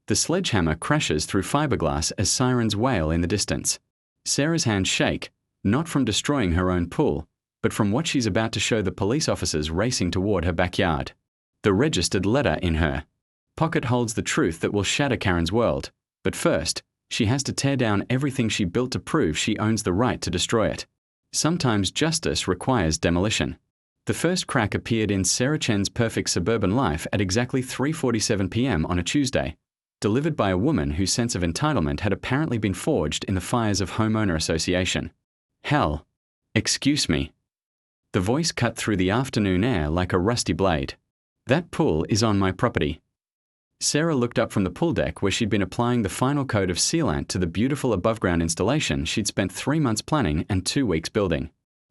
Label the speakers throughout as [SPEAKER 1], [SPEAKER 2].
[SPEAKER 1] The sledgehammer crashes through fiberglass as sirens wail in the distance. Sarah's hands shake, not from destroying her own pool, but from what she's about to show the police officers racing toward her backyard. The registered letter in her pocket holds the truth that will shatter Karen's world, but first, she has to tear down everything she built to prove she owns the right to destroy it. Sometimes justice requires demolition. The first crack appeared in Sarah Chen's perfect suburban life at exactly 3:47 p.m. on a Tuesday, delivered by a woman whose sense of entitlement had apparently been forged in the fires of homeowner association. Hell. Excuse me. The voice cut through the afternoon air like a rusty blade. That pool is on my property. Sarah looked up from the pool deck where she'd been applying the final coat of sealant to the beautiful above-ground installation she'd spent 3 months planning and 2 weeks building.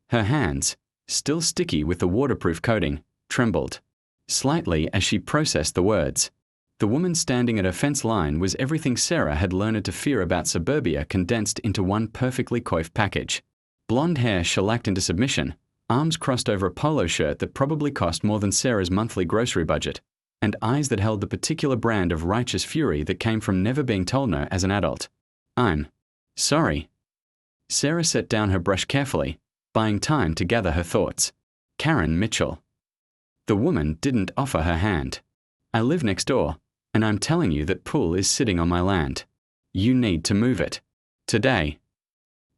[SPEAKER 1] Her hands, still sticky with the waterproof coating, trembled slightly as she processed the words. The woman standing at her fence line was everything Sarah had learned to fear about suburbia condensed into one perfectly coiffed package. Blonde hair shellacked into submission, arms crossed over a polo shirt that probably cost more than Sarah's monthly grocery budget, and eyes that held the particular brand of righteous fury that came from never being told no as an adult. I'm sorry. Sarah set down her brush carefully, buying time to gather her thoughts. Karen Mitchell. The woman didn't offer her hand. I live next door, and I'm telling you that pool is sitting on my land. You need to move it. Today.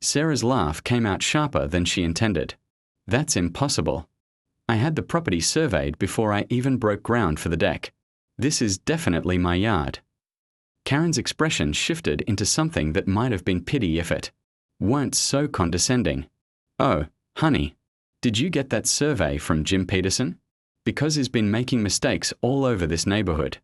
[SPEAKER 1] Sarah's laugh came out sharper than she intended. That's impossible. I had the property surveyed before I even broke ground for the deck. This is definitely my yard. Karen's expression shifted into something that might have been pity if it weren't so condescending. Oh, honey, did you get that survey from Jim Peterson? Because he's been making mistakes all over this neighborhood.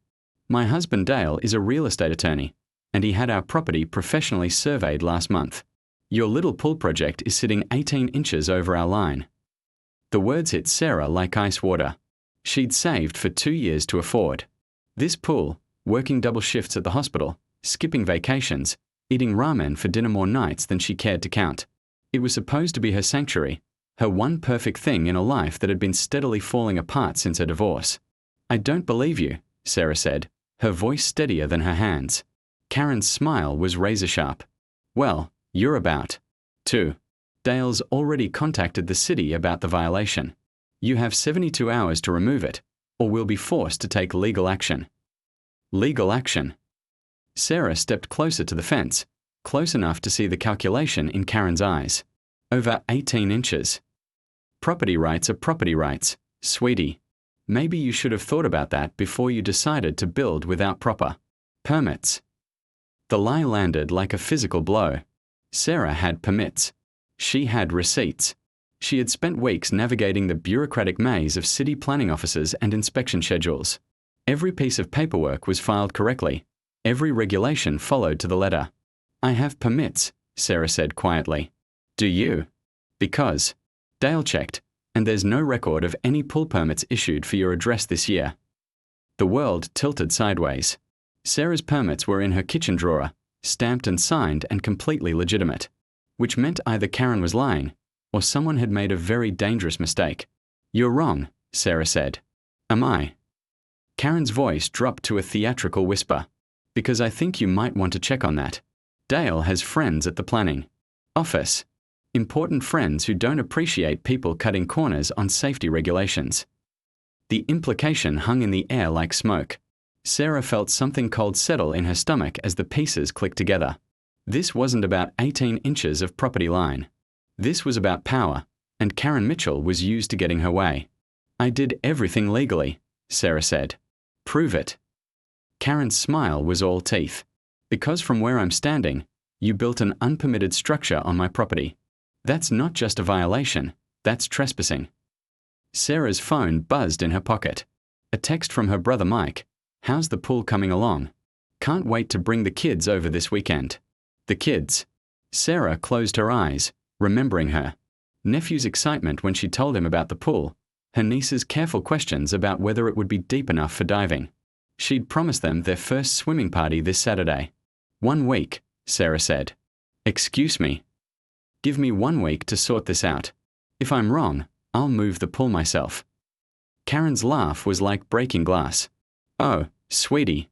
[SPEAKER 1] My husband Dale is a real estate attorney, and he had our property professionally surveyed last month. Your little pool project is sitting 18 inches over our line. The words hit Sarah like ice water. She'd saved for 2 years to afford this pool, working double shifts at the hospital, skipping vacations, eating ramen for dinner more nights than she cared to count. It was supposed to be her sanctuary, her one perfect thing in a life that had been steadily falling apart since her divorce. I don't believe you, Sarah said, her voice steadier than her hands. Karen's smile was razor-sharp. Well, you're about to. Dale's already contacted the city about the violation. You have 72 hours to remove it, or we'll be forced to take legal action. Legal action. Sarah stepped closer to the fence, close enough to see the calculation in Karen's eyes. Over 18 inches. Property rights are property rights, sweetie. Maybe you should have thought about that before you decided to build without proper permits. The lie landed like a physical blow. Sarah had permits. She had receipts. She had spent weeks navigating the bureaucratic maze of city planning offices and inspection schedules. Every piece of paperwork was filed correctly. Every regulation followed to the letter. I have permits, Sarah said quietly. Do you? Because Dale checked, and there's no record of any pool permits issued for your address this year. The world tilted sideways. Sarah's permits were in her kitchen drawer, stamped and signed and completely legitimate, which meant either Karen was lying or someone had made a very dangerous mistake. You're wrong, Sarah said. Am I? Karen's voice dropped to a theatrical whisper. Because I think you might want to check on that. Dale has friends at the planning office. Important friends who don't appreciate people cutting corners on safety regulations. The implication hung in the air like smoke. Sarah felt something cold settle in her stomach as the pieces clicked together. This wasn't about 18 inches of property line. This was about power, and Karen Mitchell was used to getting her way. I did everything legally, Sarah said. Prove it. Karen's smile was all teeth. Because from where I'm standing, you built an unpermitted structure on my property. That's not just a violation, that's trespassing. Sarah's phone buzzed in her pocket. A text from her brother Mike. How's the pool coming along? Can't wait to bring the kids over this weekend. The kids. Sarah closed her eyes, remembering her nephew's excitement when she told him about the pool, her niece's careful questions about whether it would be deep enough for diving. She'd promised them their first swimming party this Saturday. 1 week, Sarah said. Excuse me. Give me 1 week to sort this out. If I'm wrong, I'll move the pool myself. Karen's laugh was like breaking glass. Oh, sweetie.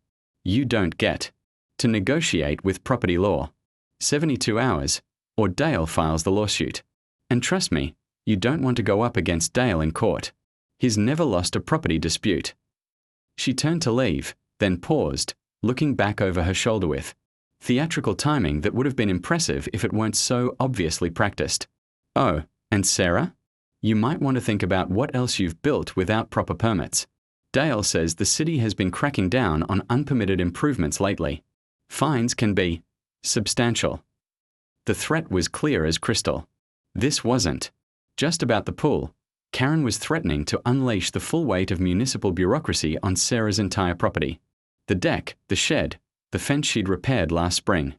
[SPEAKER 1] you don't get to negotiate with property law. 72 hours, or Dale files the lawsuit. And trust me, you don't want to go up against Dale in court. He's never lost a property dispute. She turned to leave, then paused, looking back over her shoulder with theatrical timing that would have been impressive if it weren't so obviously practiced. Oh, and Sarah? You might want to think about what else you've built without proper permits. Dale says the city has been cracking down on unpermitted improvements lately. Fines can be substantial. The threat was clear as crystal. This wasn't just about the pool. Karen was threatening to unleash the full weight of municipal bureaucracy on Sarah's entire property. The deck, the shed, the fence she'd repaired last spring.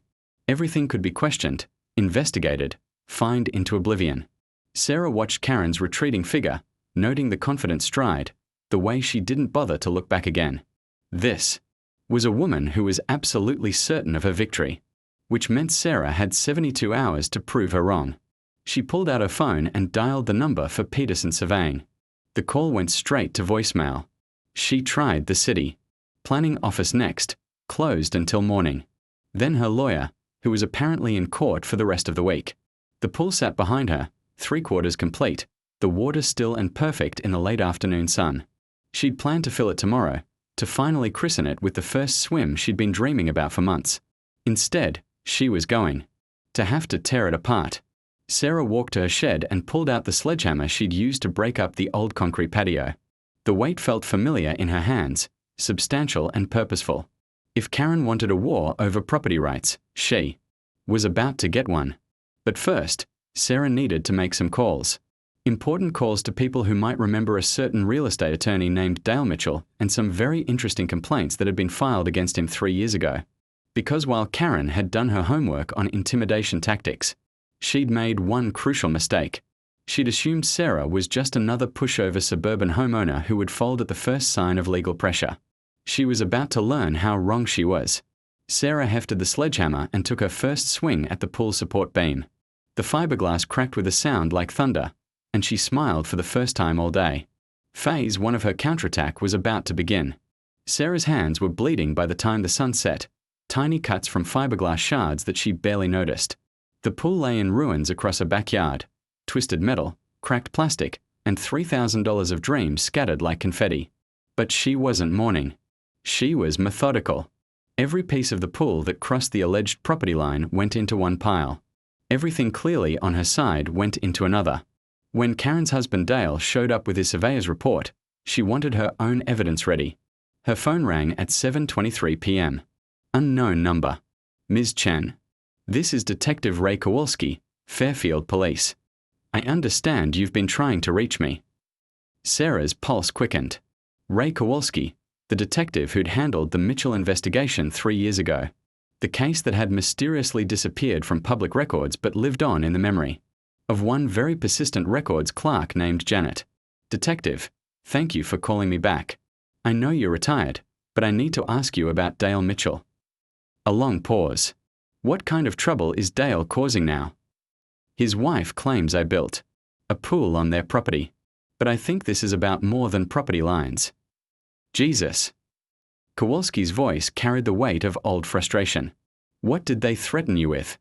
[SPEAKER 1] Everything could be questioned, investigated, fined into oblivion. Sarah watched Karen's retreating figure, noting the confident stride, the way she didn't bother to look back again. This was a woman who was absolutely certain of her victory, which meant Sarah had 72 hours to prove her wrong. She pulled out her phone and dialed the number for Peterson Surveying. The call went straight to voicemail. She tried the city planning office next, closed until morning. Then her lawyer, who was apparently in court for the rest of the week. The pool sat behind her, 3/4 complete, the water still and perfect in the late afternoon sun. She'd planned to fill it tomorrow, to finally christen it with the first swim she'd been dreaming about for months. Instead, she was going to have to tear it apart. Sarah walked to her shed and pulled out the sledgehammer she'd used to break up the old concrete patio. The weight felt familiar in her hands, substantial and purposeful. If Karen wanted a war over property rights, she was about to get one. But first, Sarah needed to make some calls. Important calls to people who might remember a certain real estate attorney named Dale Mitchell and some very interesting complaints that had been filed against him 3 years ago. Because while Karen had done her homework on intimidation tactics, she'd made one crucial mistake. She'd assumed Sarah was just another pushover suburban homeowner who would fold at the first sign of legal pressure. She was about to learn how wrong she was. Sarah hefted the sledgehammer and took her first swing at the pool support beam. The fiberglass cracked with a sound like thunder, and she smiled for the first time all day. Phase 1 of her counterattack was about to begin. Sarah's hands were bleeding by the time the sun set, tiny cuts from fiberglass shards that she barely noticed. The pool lay in ruins across her backyard, twisted metal, cracked plastic, and $3,000 of dreams scattered like confetti. But she wasn't mourning. She was methodical. Every piece of the pool that crossed the alleged property line went into one pile. Everything clearly on her side went into another. When Karen's husband Dale showed up with his surveyor's report, she wanted her own evidence ready. Her phone rang at 7:23 p.m. Unknown number. Ms. Chen. This is Detective Ray Kowalski, Fairfield Police. I understand you've been trying to reach me. Sarah's pulse quickened. Ray Kowalski, the detective who'd handled the Mitchell investigation 3 years ago. The case that had mysteriously disappeared from public records but lived on in the memory of one very persistent records clerk named Janet. Detective, thank you for calling me back. I know you're retired, but I need to ask you about Dale Mitchell. A long pause. What kind of trouble is Dale causing now? His wife claims I built a pool on their property, but I think this is about more than property lines. Jesus. Kowalski's voice carried the weight of old frustration. What did they threaten you with?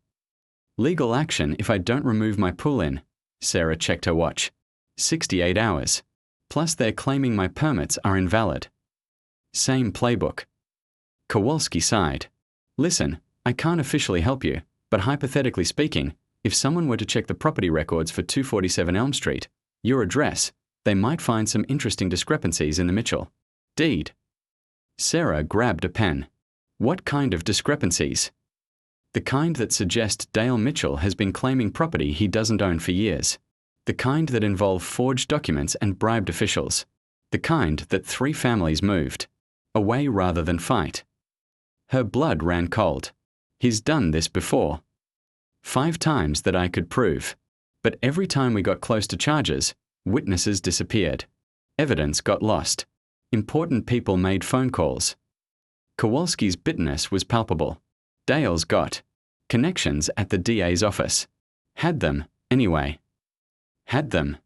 [SPEAKER 1] Legal action if I don't remove my pool in. Sarah checked her watch. 68 hours. Plus they're claiming my permits are invalid. Same playbook. Kowalski sighed. Listen, I can't officially help you, but hypothetically speaking, if someone were to check the property records for 247 Elm Street, your address, they might find some interesting discrepancies in the Mitchell deed. Sarah grabbed a pen. What kind of discrepancies? The kind that suggest Dale Mitchell has been claiming property he doesn't own for years. The kind that involve forged documents and bribed officials. The kind that 3 families moved away rather than fight. Her blood ran cold. He's done this before. 5 times that I could prove. But every time we got close to charges, witnesses disappeared. Evidence got lost. Important people made phone calls. Kowalski's bitterness was palpable. Dale's got connections at the DA's office. Had them, anyway. Had them.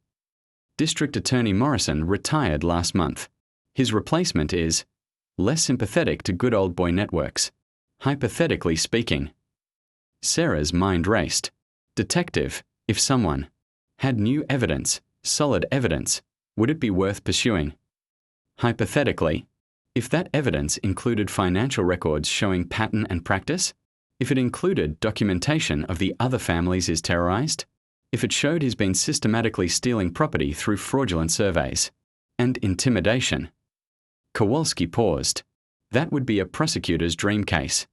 [SPEAKER 1] District Attorney Morrison retired last month. His replacement is less sympathetic to good old boy networks. Hypothetically speaking. Sarah's mind raced. Detective, if someone had new evidence, solid evidence, would it be worth pursuing? Hypothetically, if that evidence included financial records showing pattern and practice, if it included documentation of the other families he's terrorized, if it showed he's been systematically stealing property through fraudulent surveys and intimidation. Kowalski paused. That would be a prosecutor's dream case.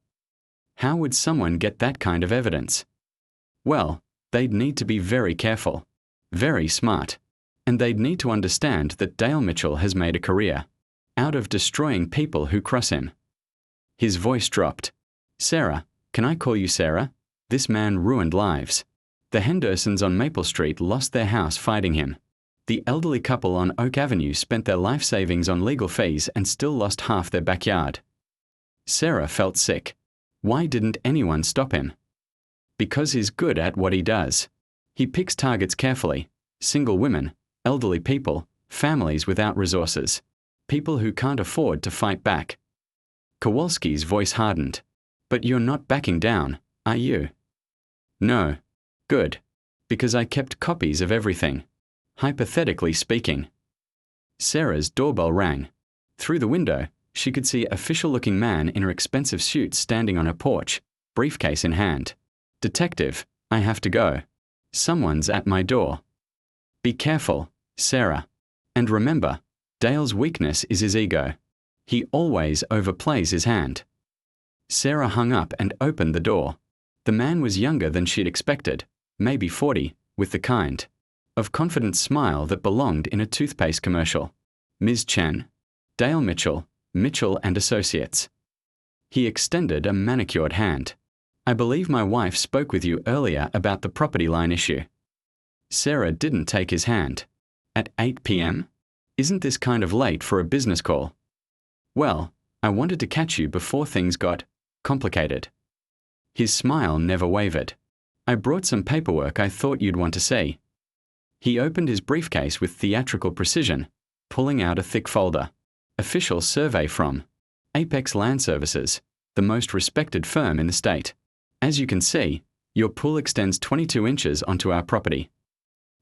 [SPEAKER 1] How would someone get that kind of evidence? Well, they'd need to be very careful, very smart, and they'd need to understand that Dale Mitchell has made a career out of destroying people who cross him. His voice dropped. Sarah, can I call you Sarah? This man ruined lives. The Hendersons on Maple Street lost their house fighting him. The elderly couple on Oak Avenue spent their life savings on legal fees and still lost half their backyard. Sarah felt sick. Why didn't anyone stop him? Because he's good at what he does. He picks targets carefully. Single women, elderly people, families without resources, people who can't afford to fight back. Kowalski's voice hardened. But you're not backing down, are you? No. Good. Because I kept copies of everything. Hypothetically speaking. Sarah's doorbell rang. Through the window, she could see an official-looking man in her expensive suit standing on her porch, briefcase in hand. Detective, I have to go. Someone's at my door. Be careful, Sarah. And remember, Dale's weakness is his ego. He always overplays his hand. Sarah hung up and opened the door. The man was younger than she'd expected, maybe 40, with the kind of confident smile that belonged in a toothpaste commercial. Ms. Chen, Dale Mitchell, Mitchell and Associates. He extended a manicured hand. I believe my wife spoke with you earlier about the property line issue. Sarah didn't take his hand. At 8 p.m.? Isn't this kind of late for a business call? Well, I wanted to catch you before things got complicated. His smile never wavered. I brought some paperwork I thought you'd want to see. He opened his briefcase with theatrical precision, pulling out a thick folder. Official survey from Apex Land Services, the most respected firm in the state. As you can see, your pool extends 22 inches onto our property.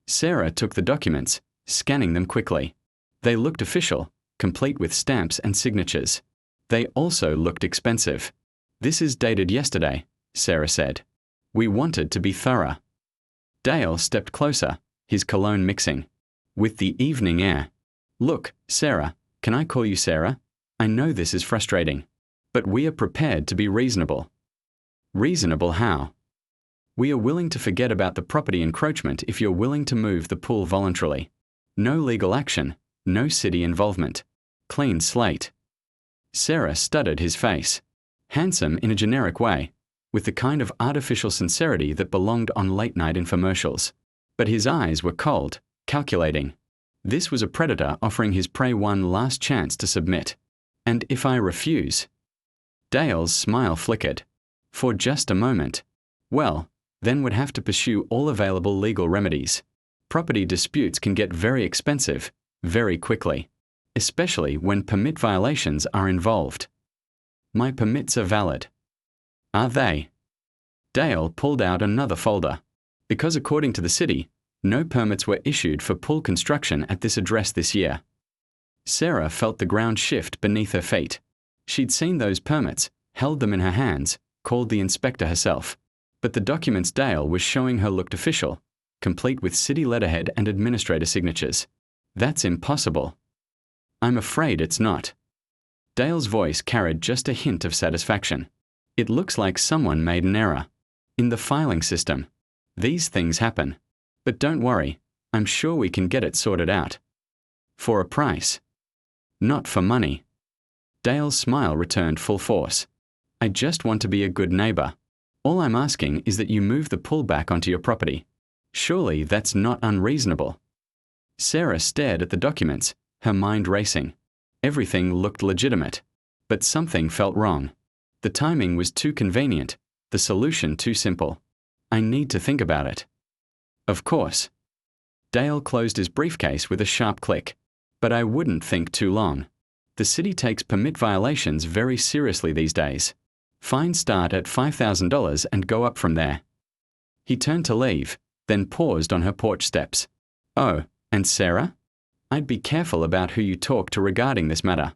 [SPEAKER 1] Sarah took the documents, scanning them quickly. They looked official, complete with stamps and signatures. They also looked expensive. This is dated yesterday, Sarah said. We wanted to be thorough. Dale stepped closer, his cologne mixing with the evening air. Look, Sarah, can I call you Sarah? I know this is frustrating, but we are prepared to be reasonable. Reasonable how? We are willing to forget about the property encroachment if you're willing to move the pool voluntarily. No legal action, no city involvement. Clean slate. Sarah studied his face. Handsome in a generic way, with the kind of artificial sincerity that belonged on late-night infomercials. But his eyes were cold, calculating. This was a predator offering his prey one last chance to submit. And if I refuse? Dale's smile flickered. For just a moment. Well, then would have to pursue all available legal remedies. Property disputes can get very expensive, very quickly, especially when permit violations are involved. My permits are valid. Are they? Dale pulled out another folder. Because according to the city, no permits were issued for pool construction at this address this year. Sarah felt the ground shift beneath her feet. She'd seen those permits, held them in her hands, called the inspector herself. But the documents Dale was showing her looked official, complete with city letterhead and administrator signatures. That's impossible. I'm afraid it's not. Dale's voice carried just a hint of satisfaction. It looks like someone made an error. In the filing system. These things happen. But don't worry, I'm sure we can get it sorted out. For a price. Not for money. Dale's smile returned full force. I just want to be a good neighbor. All I'm asking is that you move the pool back onto your property. Surely that's not unreasonable. Sarah stared at the documents, her mind racing. Everything looked legitimate. But something felt wrong. The timing was too convenient, the solution too simple. I need to think about it. Of course. Dale closed his briefcase with a sharp click. But I wouldn't think too long. The city takes permit violations very seriously these days. Fines start at $5,000 and go up from there. He turned to leave, then paused on her porch steps. Oh, and Sarah? I'd be careful about who you talk to regarding this matter.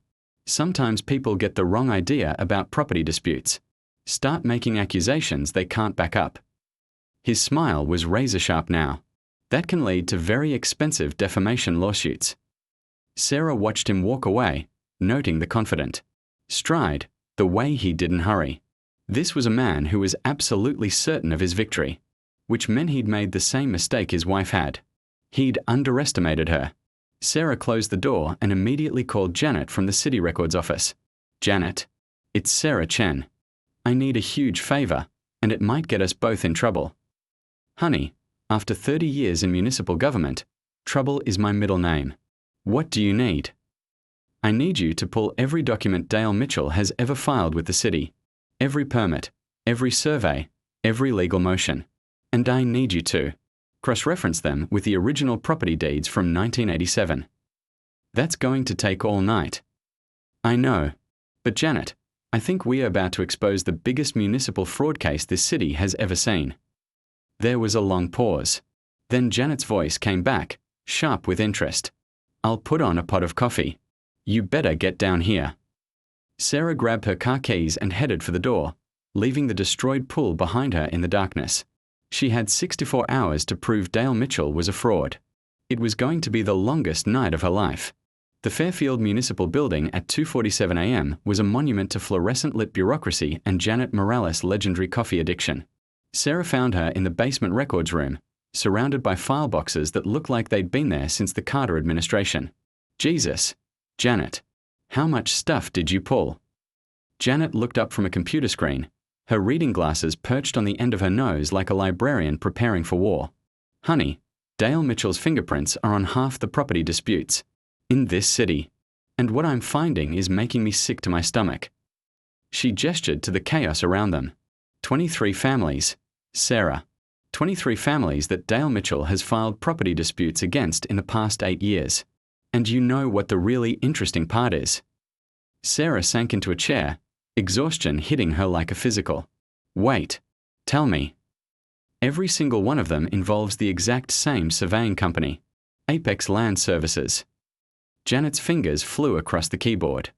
[SPEAKER 1] Sometimes people get the wrong idea about property disputes. Start making accusations they can't back up. His smile was razor-sharp now. That can lead to very expensive defamation lawsuits. Sarah watched him walk away, noting the confident stride, the way he didn't hurry. This was a man who was absolutely certain of his victory, which meant he'd made the same mistake his wife had. He'd underestimated her. Sarah closed the door and immediately called Janet from the city records office. Janet, it's Sarah Chen. I need a huge favor, and it might get us both in trouble. Honey, after 30 years in municipal government, trouble is my middle name. What do you need? I need you to pull every document Dale Mitchell has ever filed with the city, every permit, every survey, every legal motion. And I need you to cross-reference them with the original property deeds from 1987. That's going to take all night. I know. But Janet, I think we are about to expose the biggest municipal fraud case this city has ever seen. There was a long pause. Then Janet's voice came back, sharp with interest. I'll put on a pot of coffee. You better get down here. Sarah grabbed her car keys and headed for the door, leaving the destroyed pool behind her in the darkness. She had 64 hours to prove Dale Mitchell was a fraud. It was going to be the longest night of her life. The Fairfield Municipal Building at 2:47 a.m. was a monument to fluorescent-lit bureaucracy and Janet Morales' legendary coffee addiction. Sarah found her in the basement records room, surrounded by file boxes that looked like they'd been there since the Carter administration. Jesus, Janet, how much stuff did you pull? Janet looked up from a computer screen, her reading glasses perched on the end of her nose like a librarian preparing for war. Honey, Dale Mitchell's fingerprints are on half the property disputes in this city, and what I'm finding is making me sick to my stomach. She gestured to the chaos around them. 23 families. Sarah. 23 families that Dale Mitchell has filed property disputes against in the past 8 years. And you know what the really interesting part is? Sarah sank into a chair, exhaustion hitting her like a physical. Wait. Tell me. Every single one of them involves the exact same surveying company, Apex Land Services. Janet's fingers flew across the keyboard.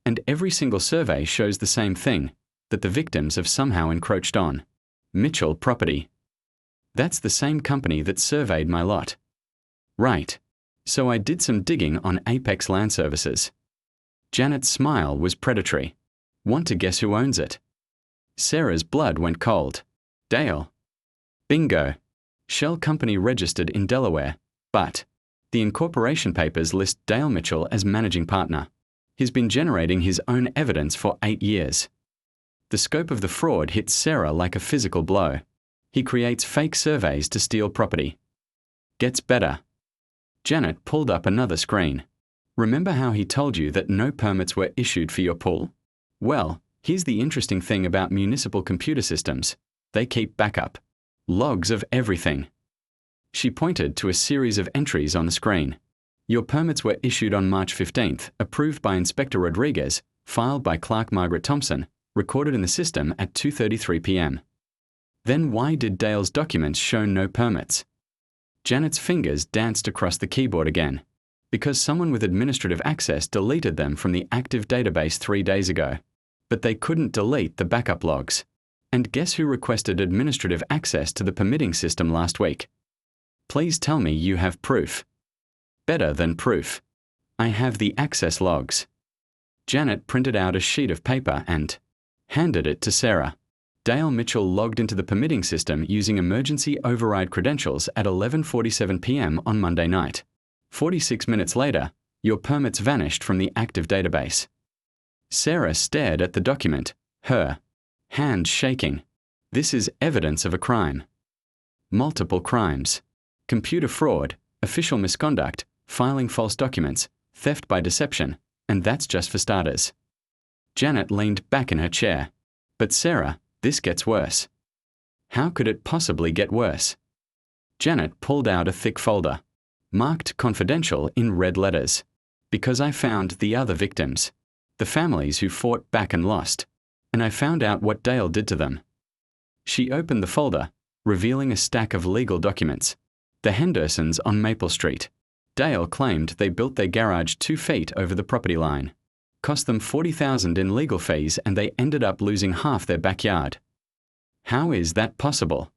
[SPEAKER 1] And every single survey shows the same thing, that the victims have somehow encroached on. Mitchell Property. That's the same company that surveyed my lot. Right. So I did some digging on Apex Land Services. Janet's smile was predatory. Want to guess who owns it? Sarah's blood went cold. Dale. Bingo. Shell company registered in Delaware, but the incorporation papers list Dale Mitchell as managing partner. He's been generating his own evidence for 8 years. The scope of the fraud hits Sarah like a physical blow. He creates fake surveys to steal property. Gets better. Janet pulled up another screen. Remember how he told you that no permits were issued for your pool? Well, here's the interesting thing about municipal computer systems. They keep backup. Logs of everything. She pointed to a series of entries on the screen. Your permits were issued on March 15th, approved by Inspector Rodriguez, filed by Clerk Margaret Thompson, recorded in the system at 2:33 p.m. Then why did Dale's documents show no permits? Janet's fingers danced across the keyboard again. Because someone with administrative access deleted them from the active database 3 days ago. But they couldn't delete the backup logs. And guess who requested administrative access to the permitting system last week? Please tell me you have proof. Better than proof. I have the access logs. Janet printed out a sheet of paper and handed it to Sarah. Dale Mitchell logged into the permitting system using emergency override credentials at 11:47 p.m. on Monday night. 46 minutes later, your permits vanished from the active database. Sarah stared at the document, her hand shaking. This is evidence of a crime. Multiple crimes. Computer fraud, official misconduct, filing false documents, theft by deception, and that's just for starters. Janet leaned back in her chair. But Sarah, this gets worse. How could it possibly get worse? Janet pulled out a thick folder, marked confidential in red letters. Because I found the other victims. the families who fought back and lost, and I found out what Dale did to them. She opened the folder, revealing a stack of legal documents. The Hendersons on Maple Street. Dale claimed they built their garage 2 feet over the property line. Cost them $40,000 in legal fees, and they ended up losing half their backyard. How is that possible?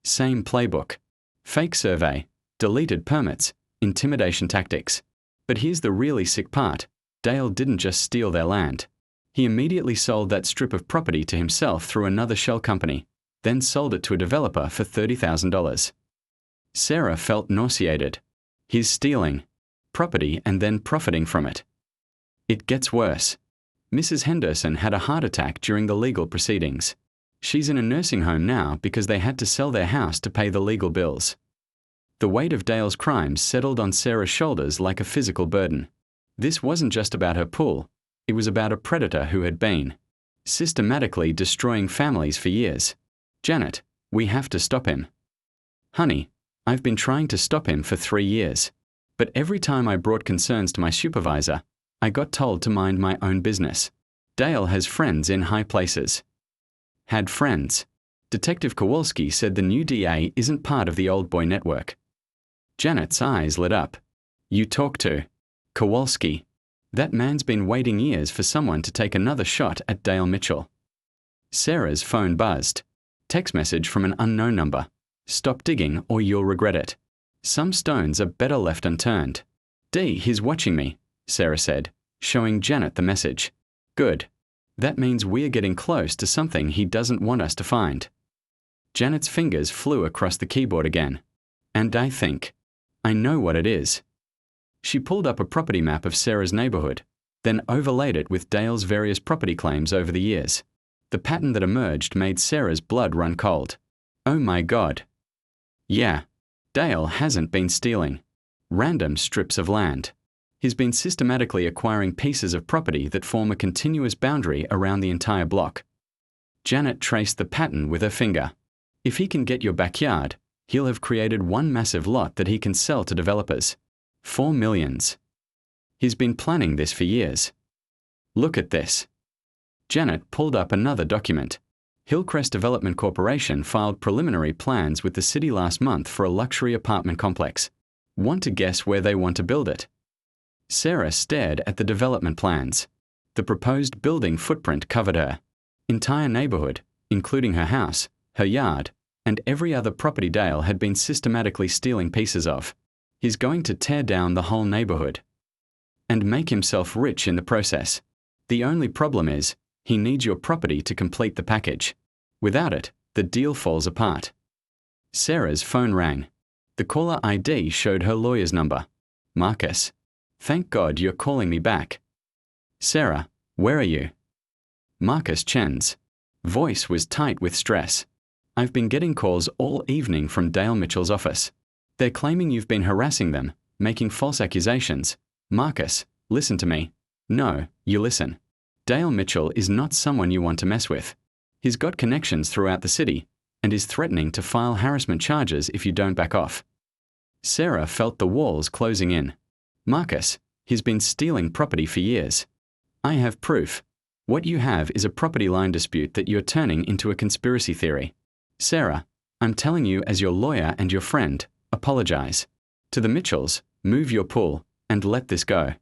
[SPEAKER 1] Same playbook. Fake survey, deleted permits, intimidation tactics. But here's the really sick part. Dale didn't just steal their land. He immediately sold that strip of property to himself through another shell company, then sold it to a developer for $30,000. Sarah felt nauseated. He's stealing property and then profiting from it. It gets worse. Mrs. Henderson had a heart attack during the legal proceedings. She's in a nursing home now because they had to sell their house to pay the legal bills. The weight of Dale's crimes settled on Sarah's shoulders like a physical burden. This wasn't just about her pool. It was about a predator who had been systematically destroying families for years. Janet, we have to stop him. Honey, I've been trying to stop him for 3 years. But every time I brought concerns to my supervisor, I got told to mind my own business. Dale has friends in high places. Had friends. Detective Kowalski said the new DA isn't part of the old boy network. Janet's eyes lit up. You talk to Kowalski. That man's been waiting years for someone to take another shot at Dale Mitchell. Sarah's phone buzzed. Text message from an unknown number. Stop digging or you'll regret it. Some stones are better left unturned. He's watching me, Sarah said, showing Janet the message. Good. That means we're getting close to something he doesn't want us to find. Janet's fingers flew across the keyboard again. And I know what it is. She pulled up a property map of Sarah's neighborhood, then overlaid it with Dale's various property claims over the years. The pattern that emerged made Sarah's blood run cold. Oh my God. Yeah, Dale hasn't been stealing random strips of land. He's been systematically acquiring pieces of property that form a continuous boundary around the entire block. Janet traced the pattern with her finger. If he can get your backyard, he'll have created one massive lot that he can sell to developers. $4 million. He's been planning this for years. Look at this. Janet pulled up another document. Hillcrest Development Corporation filed preliminary plans with the city last month for a luxury apartment complex. Want to guess where they want to build it? Sarah stared at the development plans. The proposed building footprint covered her entire neighborhood, including her house, her yard, and every other property Dale had been systematically stealing pieces of. He's going to tear down the whole neighborhood and make himself rich in the process. The only problem is, he needs your property to complete the package. Without it, the deal falls apart. Sarah's phone rang. The caller ID showed her lawyer's number. Marcus. Thank God you're calling me back. Sarah, where are you? Marcus Chen's voice was tight with stress. I've been getting calls all evening from Dale Mitchell's office. They're claiming you've been harassing them, making false accusations. Marcus, listen to me. No, you listen. Dale Mitchell is not someone you want to mess with. He's got connections throughout the city and is threatening to file harassment charges if you don't back off. Sarah felt the walls closing in. Marcus, he's been stealing property for years. I have proof. What you have is a property line dispute that you're turning into a conspiracy theory. Sarah, I'm telling you as your lawyer and your friend, apologize. To the Mitchells, move your pool and let this go.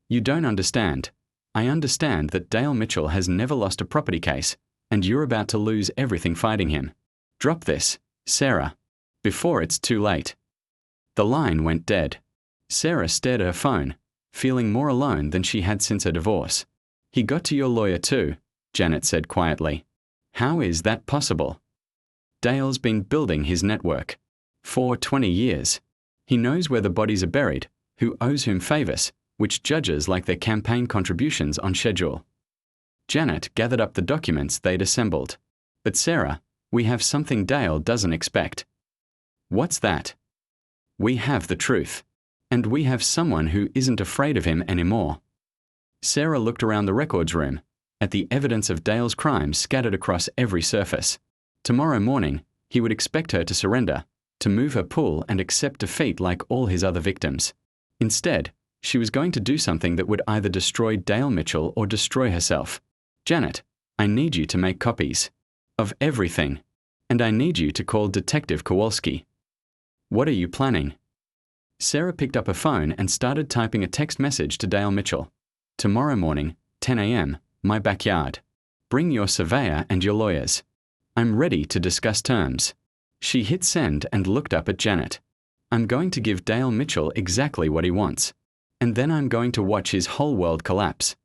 [SPEAKER 1] You don't understand. I understand that Dale Mitchell has never lost a property case, and you're about to lose everything fighting him. Drop this, Sarah, before it's too late. The line went dead. Sarah stared at her phone, feeling more alone than she had since her divorce. He got to your lawyer too, Janet said quietly. How is that possible? Dale's been building his network for 20 years. He knows where the bodies are buried, who owes whom favors, which judges like their campaign contributions on schedule. Janet gathered up the documents they'd assembled. But Sarah, we have something Dale doesn't expect. What's that? We have the truth. And we have someone who isn't afraid of him anymore. Sarah looked around the records room, at the evidence of Dale's crimes scattered across every surface. Tomorrow morning, he would expect her to surrender, to move her pool and accept defeat like all his other victims. Instead, She was going to do something that would either destroy Dale Mitchell or destroy herself. Janet, I need you to make copies. Of everything. And I need you to call Detective Kowalski. What are you planning? Sarah picked up her phone and started typing a text message to Dale Mitchell. Tomorrow morning, 10 a.m., my backyard. Bring your surveyor and your lawyers. I'm ready to discuss terms. She hit send and looked up at Janet. I'm going to give Dale Mitchell exactly what he wants. And then I'm going to watch his whole world collapse.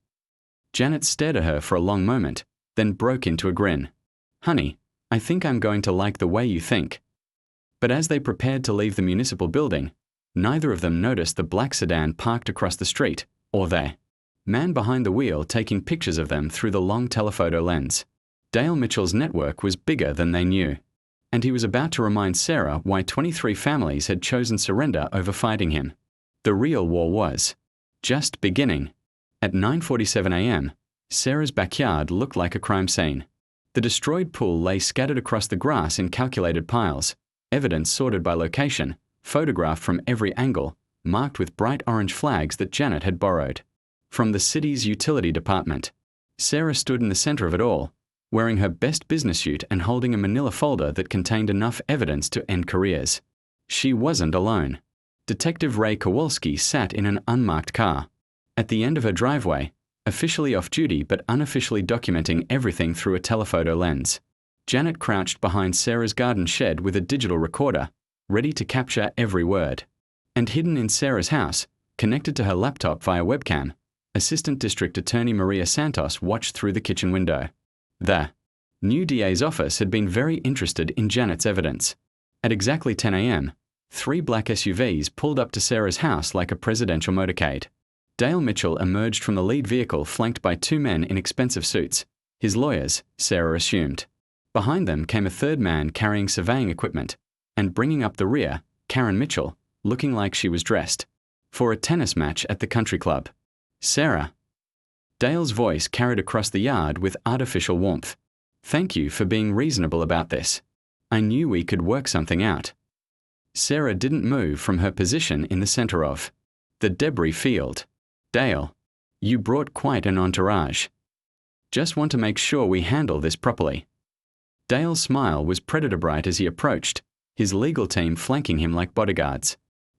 [SPEAKER 1] Janet stared at her for a long moment, then broke into a grin. Honey, I think I'm going to like the way you think. But as they prepared to leave the municipal building, neither of them noticed the black sedan parked across the street, or the man behind the wheel taking pictures of them through the long telephoto lens. Dale Mitchell's network was bigger than they knew, and he was about to remind Sarah why 23 families had chosen surrender over fighting him. The real war was just beginning. At 9:47 a.m., Sarah's backyard looked like a crime scene. The destroyed pool lay scattered across the grass in calculated piles, evidence sorted by location, photographed from every angle, marked with bright orange flags that Janet had borrowed from the city's utility department. Sarah stood in the center of it all, wearing her best business suit and holding a manila folder that contained enough evidence to end careers. She wasn't alone. Detective Ray Kowalski sat in an unmarked car. At the end of her driveway, officially off-duty but unofficially documenting everything through a telephoto lens. Janet crouched behind Sarah's garden shed with a digital recorder, ready to capture every word. And hidden in Sarah's house, connected to her laptop via webcam, Assistant District Attorney Maria Santos watched through the kitchen window. The new DA's office had been very interested in Janet's evidence. At exactly 10 a.m., 3 black SUVs pulled up to Sarah's house like a presidential motorcade. Dale Mitchell emerged from the lead vehicle flanked by 2 men in expensive suits, his lawyers, Sarah assumed. Behind them came a third man carrying surveying equipment, and bringing up the rear, Karen Mitchell, looking like she was dressed for a tennis match at the country club. Sarah. Dale's voice carried across the yard with artificial warmth. Thank you for being reasonable about this. I knew we could work something out. Sarah didn't move from her position in the center of the debris field. Dale, you brought quite an entourage. Just want to make sure we handle this properly. Dale's smile was predator bright as he approached, his legal team flanking him like bodyguards.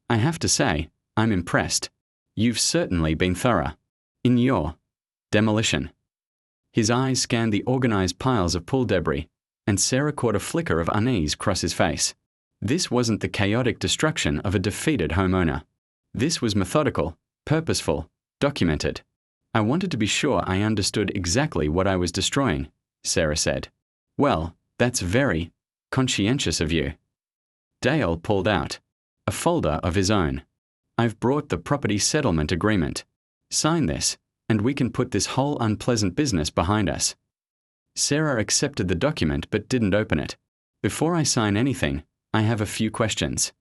[SPEAKER 1] I have to say, I'm impressed. You've certainly been thorough in your demolition. His eyes scanned the organized piles of pool debris, and Sarah caught a flicker of unease cross his face. This wasn't the chaotic destruction of a defeated homeowner. This was methodical, purposeful, documented. I wanted to be sure I understood exactly what I was destroying, Sarah said. Well, that's very conscientious of you. Dale pulled out a folder of his own. I've brought the property settlement agreement. Sign this, and we can put this whole unpleasant business behind us. Sarah accepted the document but didn't open it. Before I sign anything, I have a few questions.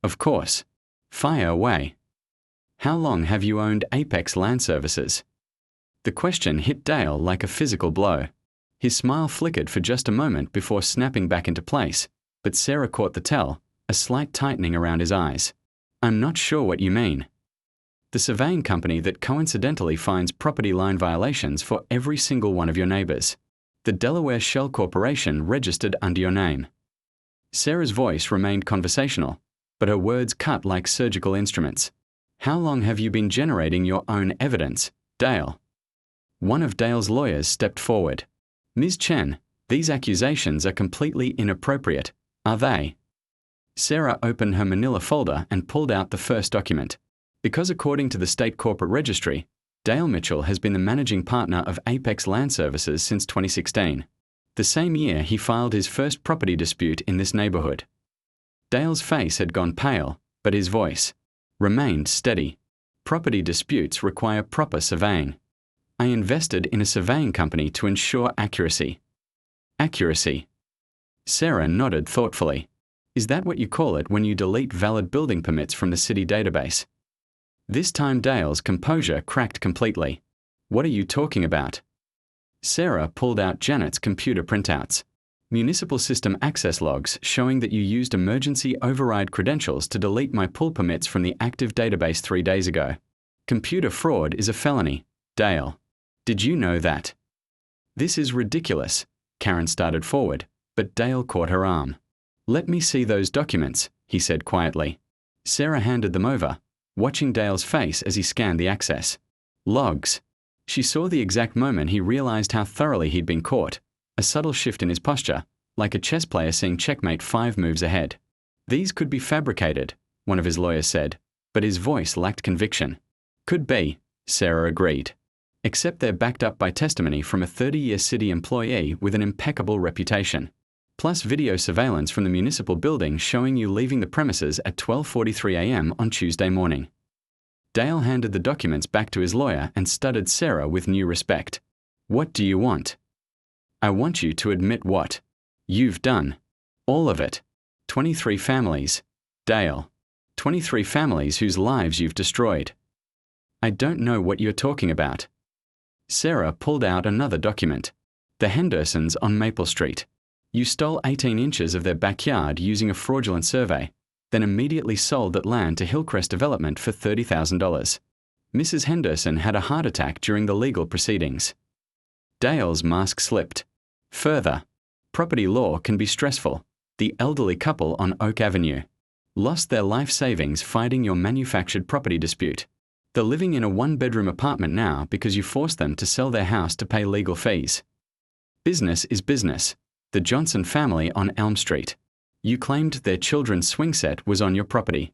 [SPEAKER 1] Of course. Fire away. How long have you owned Apex Land Services? The question hit Dale like a physical blow. His smile flickered for just a moment before snapping back into place, but Sarah caught the tell, a slight tightening around his eyes. I'm not sure what you mean. The surveying company that coincidentally finds property line violations for every single one of your neighbors. The Delaware Shell Corporation registered under your name. Sarah's voice remained conversational, but her words cut like surgical instruments. How long have you been generating your own evidence, Dale? One of Dale's lawyers stepped forward. Ms. Chen, these accusations are completely inappropriate, are they? Sarah opened her manila folder and pulled out the first document. Because according to the state corporate registry, Dale Mitchell has been the managing partner of Apex Land Services since 2016. The same year he filed his first property dispute in this neighborhood. Dale's face had gone pale, but his voice remained steady. Property disputes require proper surveying. I invested in a surveying company to ensure accuracy. Accuracy. Sarah nodded thoughtfully. Is that what you call it when you delete valid building permits from the city database? This time Dale's composure cracked completely. What are you talking about? Sarah pulled out Janet's computer printouts. Municipal system access logs showing that you used emergency override credentials to delete my pool permits from the active database 3 days ago. Computer fraud is a felony. Dale. Did you know that? This is ridiculous. Karen started forward, but Dale caught her arm. Let me see those documents, he said quietly. Sarah handed them over, watching Dale's face as he scanned the access. Logs. She saw the exact moment he realized how thoroughly he'd been caught, a subtle shift in his posture, like a chess player seeing checkmate 5 moves ahead. These could be fabricated, one of his lawyers said, but his voice lacked conviction. Could be, Sarah agreed. Except they're backed up by testimony from a 30-year city employee with an impeccable reputation. Plus video surveillance from the municipal building showing you leaving the premises at 12:43 a.m. on Tuesday morning. Dale handed the documents back to his lawyer and studied Sarah with new respect. What do you want? I want you to admit what you've done. All of it. 23 families. Dale. 23 families whose lives you've destroyed. I don't know what you're talking about. Sarah pulled out another document. The Hendersons on Maple Street. You stole 18 inches of their backyard using a fraudulent survey, then immediately sold that land to Hillcrest Development for $30,000. Mrs. Henderson had a heart attack during the legal proceedings. Dale's mask slipped. Further, property law can be stressful. The elderly couple on Oak Avenue lost their life savings fighting your manufactured property dispute. They're living in a 1-bedroom apartment now because you forced them to sell their house to pay legal fees. Business is business. The Johnson family on Elm Street. You claimed their children's swing set was on your property.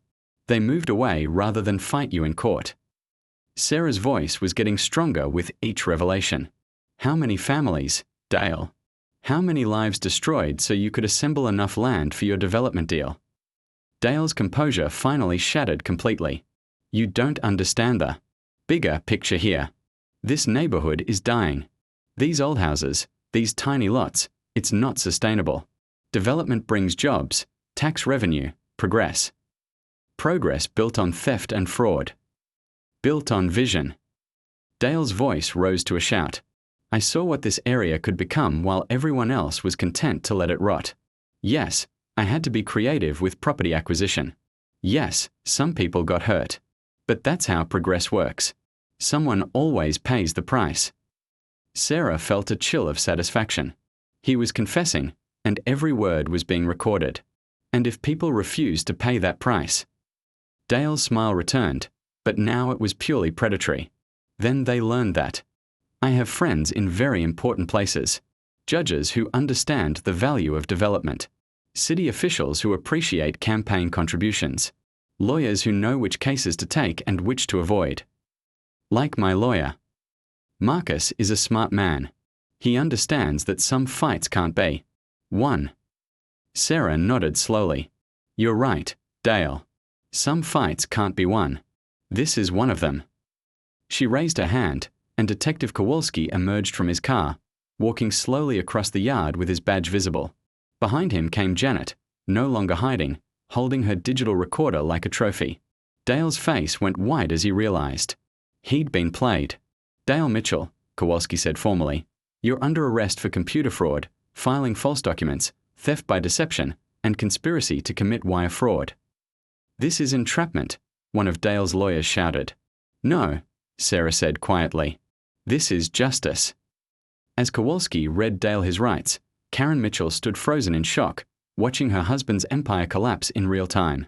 [SPEAKER 1] They moved away rather than fight you in court. Sarah's voice was getting stronger with each revelation. How many families, Dale? How many lives destroyed so you could assemble enough land for your development deal? Dale's composure finally shattered completely. You don't understand the bigger picture here. This neighborhood is dying. These old houses, these tiny lots, it's not sustainable. Development brings jobs, tax revenue, progress. Progress built on theft and fraud. Built on vision. Dale's voice rose to a shout. I saw what this area could become while everyone else was content to let it rot. Yes, I had to be creative with property acquisition. Yes, some people got hurt. But that's how progress works. Someone always pays the price. Sarah felt a chill of satisfaction. He was confessing, and every word was being recorded. And if people refused to pay that price? Dale's smile returned, but now it was purely predatory. Then they learned that. I have friends in very important places. Judges who understand the value of development. City officials who appreciate campaign contributions. Lawyers who know which cases to take and which to avoid. Like my lawyer. Marcus is a smart man. He understands that some fights can't be won. Sarah nodded slowly. You're right, Dale. Some fights can't be won. This is one of them. She raised her hand, and Detective Kowalski emerged from his car, walking slowly across the yard with his badge visible. Behind him came Janet, no longer hiding, holding her digital recorder like a trophy. Dale's face went white as he realized. He'd been played. Dale Mitchell, Kowalski said formally, you're under arrest for computer fraud, filing false documents, theft by deception, and conspiracy to commit wire fraud. This is entrapment, one of Dale's lawyers shouted. No, Sarah said quietly. This is justice. As Kowalski read Dale his rights, Karen Mitchell stood frozen in shock, watching her husband's empire collapse in real time.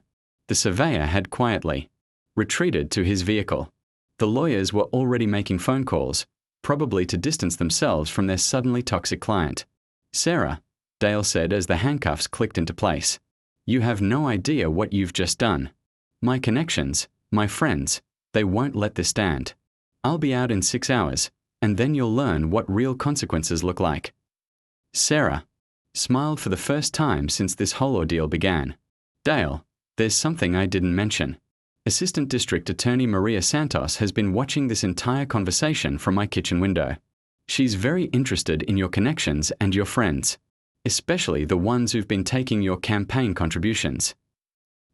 [SPEAKER 1] The surveyor had quietly retreated to his vehicle. The lawyers were already making phone calls, probably to distance themselves from their suddenly toxic client. Sarah, Dale said as the handcuffs clicked into place. You have no idea what you've just done. My connections, my friends, they won't let this stand. I'll be out in 6 hours, and then you'll learn what real consequences look like. Sarah smiled for the first time since this whole ordeal began. Dale, there's something I didn't mention. Assistant District Attorney Maria Santos has been watching this entire conversation from my kitchen window. She's very interested in your connections and your friends, especially the ones who've been taking your campaign contributions.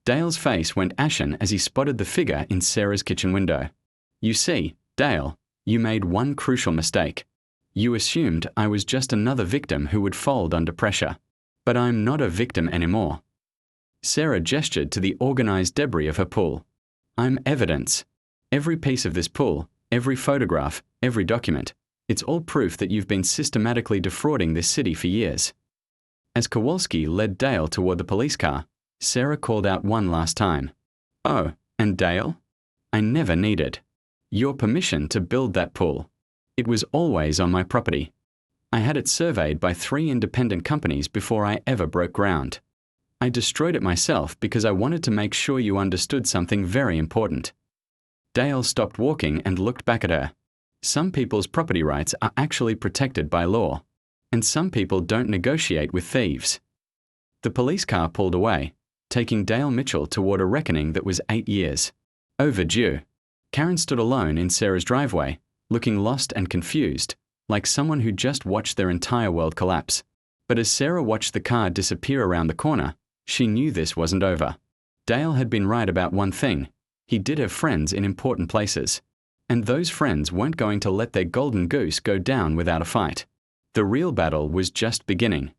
[SPEAKER 1] Dale's face went ashen as he spotted the figure in Sarah's kitchen window. You see, Dale, you made one crucial mistake. You assumed I was just another victim who would fold under pressure. But I'm not a victim anymore. Sarah gestured to the organized debris of her pool. I'm evidence. Every piece of this pull, every photograph, every document, it's all proof that you've been systematically defrauding this city for years. As Kowalski led Dale toward the police car, Sarah called out one last time. "Oh, and Dale? I never needed your permission to build that pool. It was always on my property. I had it surveyed by 3 independent companies before I ever broke ground. I destroyed it myself because I wanted to make sure you understood something very important." Dale stopped walking and looked back at her. Some people's property rights are actually protected by law, and some people don't negotiate with thieves. The police car pulled away, taking Dale Mitchell toward a reckoning that was 8 years overdue. Karen stood alone in Sarah's driveway, looking lost and confused, like someone who just watched their entire world collapse. But as Sarah watched the car disappear around the corner, she knew this wasn't over. Dale had been right about one thing. He did have friends in important places, and those friends weren't going to let their golden goose go down without a fight. The real battle was just beginning.